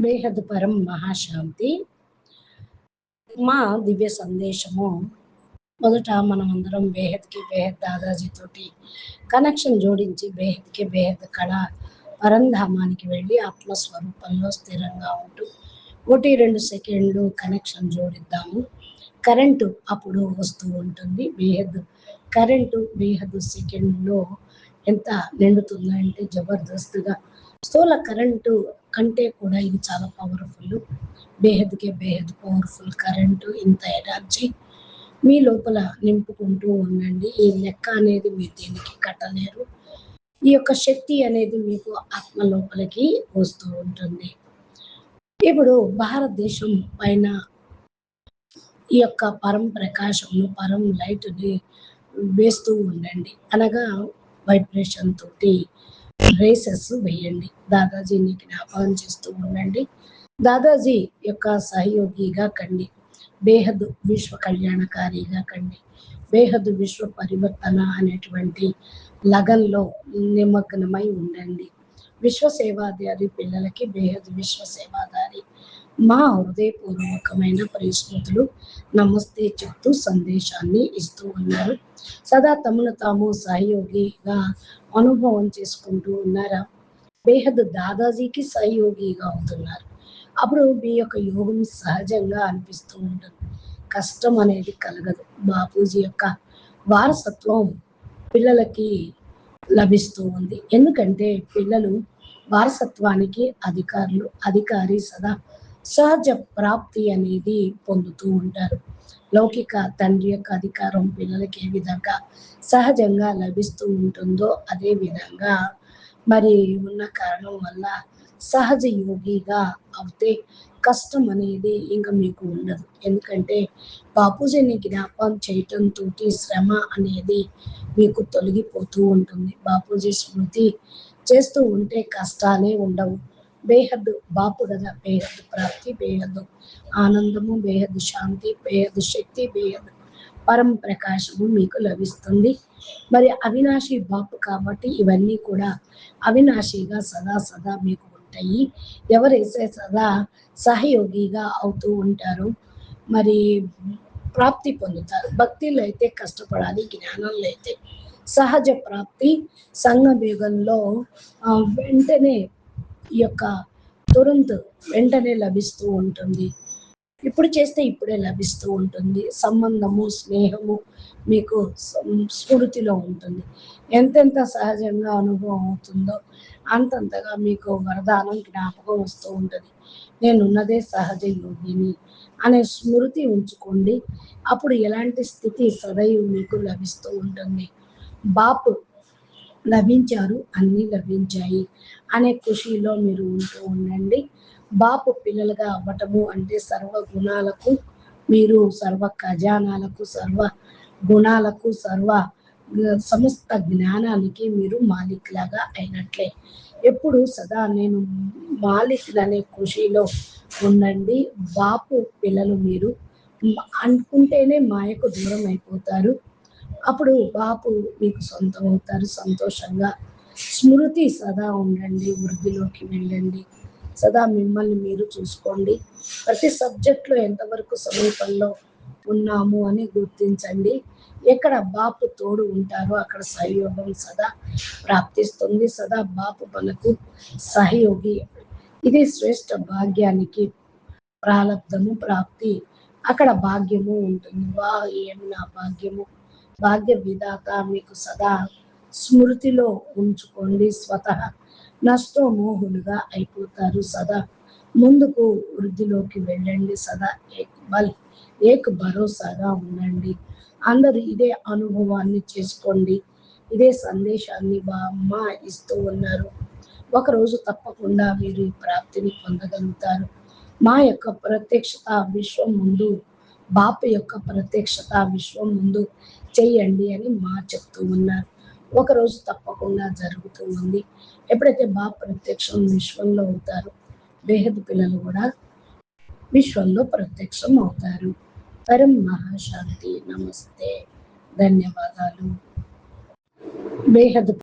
బేహద్ పరం మహాశాంతి. మా దివ్య సందేశము మొదట మనమందరం బేహద్కి బేహద్ దాదాజీ తోటి కనెక్షన్ జోడించి బేహద్కి బేహద్ కళ పరంధామానికి వెళ్ళి ఆత్మస్వరూపంలో స్థిరంగా ఉంటూ 1-2 సెకండ్లు కనెక్షన్ జోడిద్దాము. కరెంటు అప్పుడు వస్తూ ఉంటుంది. బేహద్ కరెంటు బేహద్ సెకండ్లో ఎంత నిండుతుందంటే జబర్దస్త్గా స్థూల కరెంటు కంటే కూడా ఇది చాలా పవర్ఫుల్. బేహద్కే బేహద్ పవర్ఫుల్ కరెంటు. ఇంత ఎనర్జీ మీ లోపల నింపుకుంటూ ఉండండి. ఈ లెక్క అనేది మీరు దీనికి కట్టలేరు. ఈ యొక్క శక్తి అనేది మీకు ఆత్మ లోపలికి వస్తూ ఉంటుంది. ఇప్పుడు భారతదేశం పైన ఈ యొక్క పరం ప్రకాశంను పరం లైట్ని వేస్తూ ఉండండి. అనగా వైబ్రేషన్ తోటి రేసెస్ వేయండి. దాదాజీని జ్ఞాపకం చేస్తూ ఉండండి. దాదాజీ యొక్క సహయోగిగా కండి. బేహద్ విశ్వ కళ్యాణకారిగా కండి. బేహద్ విశ్వ పరివర్తన అనేటువంటి లగన్లో నిమగ్నమై ఉండండి. విశ్వ సేవాదారి పిల్లలకి బేహద్ విశ్వ సేవాదారి మా హృదయపూర్వకమైన పరిస్థితులు నమస్తే చెప్తూ సందేశాన్ని ఇస్తూ ఉన్నారు. సదా తమను తాము సహయోగిగా అనుభవం చేసుకుంటూ ఉన్నారా? బేహద్ దాదాజీకి సహయోగిగా అవుతున్నారు. అప్పుడు మీ యొక్క యోగం సహజంగా అనిపిస్తూ ఉంటుంది. కష్టం అనేది కలగదు. బాపూజీ యొక్క వారసత్వం పిల్లలకి లభిస్తూ ఉంది. ఎందుకంటే పిల్లలు వారసత్వానికి అధికారి సదా సహజ ప్రాప్తి అనేది పొందుతూ ఉంటారు. లౌకిక తండ్రి యొక్క అధికారం పిల్లలకి ఏ విధంగా సహజంగా లభిస్తూ ఉంటుందో అదే విధంగా మరి ఉన్న కారణం వల్ల సహజ యోగిగా అవుతే కష్టం అనేది ఇంకా మీకు ఉండదు. ఎందుకంటే బాపూజీని జ్ఞాపకం చేయటంతో శ్రమ అనేది మీకు తొలగిపోతూ ఉంటుంది. బాపూజీ స్మృతి చేస్తూ ఉంటే కష్టాలే ఉండవు. బేహద్ బాపు కదా, బేహద్ ప్రాప్తి, బేహద్ ఆనందము, బేహద్ శాంతి, బేహద్ శక్తి, బేహద్ పరం ప్రకాశము మీకు లభిస్తుంది. మరి అవినాశి బాపు కాబట్టి ఇవన్నీ కూడా అవినాశిగా సదా మీకు ఉంటాయి. ఎవరైతే సదా సహయోగిగా అవుతూ ఉంటారో మరి ప్రాప్తి పొందుతారు. భక్తిలో అయితే కష్టపడాలి, జ్ఞానంలో అయితే సహజ ప్రాప్తి సంగమయుగంలో వెంటనే ఈ యొక్క వెంటనే లభిస్తూ ఉంటుంది. ఇప్పుడు చేస్తే ఇప్పుడే లభిస్తూ ఉంటుంది. సంబంధము, స్నేహము మీకు స్మృతిలో ఉంటుంది. ఎంతెంత సహజంగా అనుభవం అవుతుందో అంతంతగా మీకు వరదానం జ్ఞాపకం వస్తూ ఉంటుంది. నేనున్నదే సహజ యోగిని అనే స్మృతి ఉంచుకోండి. అప్పుడు ఎలాంటి స్థితి సదైవ్ మీకు లభిస్తూ ఉంటుంది. బాపు లభించారు, అన్నీ లభించాయి అనే ఖుషీలో మీరు ఉంటూ ఉండండి. బాపు పిల్లలుగా అవ్వటము అంటే సర్వ గుణాలకు మీరు, సర్వ ఖజానాలకు, సర్వ గుణాలకు, సమస్త జ్ఞానానికి మీరు మాలిక్ లాగా అయినట్లే. ఎప్పుడు సదా నేను మాలిక్ అనే ఖుషీలో ఉండండి. బాపు పిల్లలు మీరు అనుకుంటేనే మాయకు దూరం అయిపోతారు. అప్పుడు బాపు మీకు సొంతం అవుతారు. సంతోషంగా స్మృతి సదా ఉండండి. వృద్ధిలోకి వెళ్ళండి. సదా మిమ్మల్ని మీరు చూసుకోండి. ప్రతి సబ్జెక్ట్లో ఎంతవరకు సమీపంలో ఉన్నాము అని గుర్తించండి. ఎక్కడ బాపు తోడు ఉంటారో అక్కడ సహయోగం సదా ప్రాప్తిస్తుంది. సదా బాపు మనకు సహయోగి. ఇది శ్రేష్ఠ భాగ్యానికి ప్రాలబ్ధము ప్రాప్తి. అక్కడ భాగ్యము ఉంటుంది. ఏమి నా భాగ్యము, భాగ్య విధాత మీకు సదా స్మృతిలో ఉంచుకోండి. స్వతహ నష్టమోహులుగా అయిపోతారు. సదా ముందుకు వృద్ధిలోకి వెళ్ళండి. సదా ఏక్ భరోసాగా ఉండండి. అందరూ ఇదే అనుభవాన్ని చేసుకోండి. ఇదే సందేశాన్ని అమ్మ ఇస్తూ ఉన్నారు. ఒకరోజు తప్పకుండా మీరు ఈ ప్రాప్తిని పొందగలుగుతారు. మా యొక్క ప్రత్యక్షత విశ్వం ముందు, బాపు యొక్క ప్రత్యక్షత విశ్వం ముందు చెయ్యండి అని మా చెప్తూ ఉన్నారు. ఒకరోజు తప్పకుండా జరుగుతూ ఉంది. ఎప్పుడైతే బాపు ప్రత్యక్షం విశ్వంలో అవుతారో బేహద్ పిల్లలు కూడా విశ్వంలో ప్రత్యక్షం అవుతారు. పరం మహాశాంతి. నమస్తే, ధన్యవాదాలు. బేహద్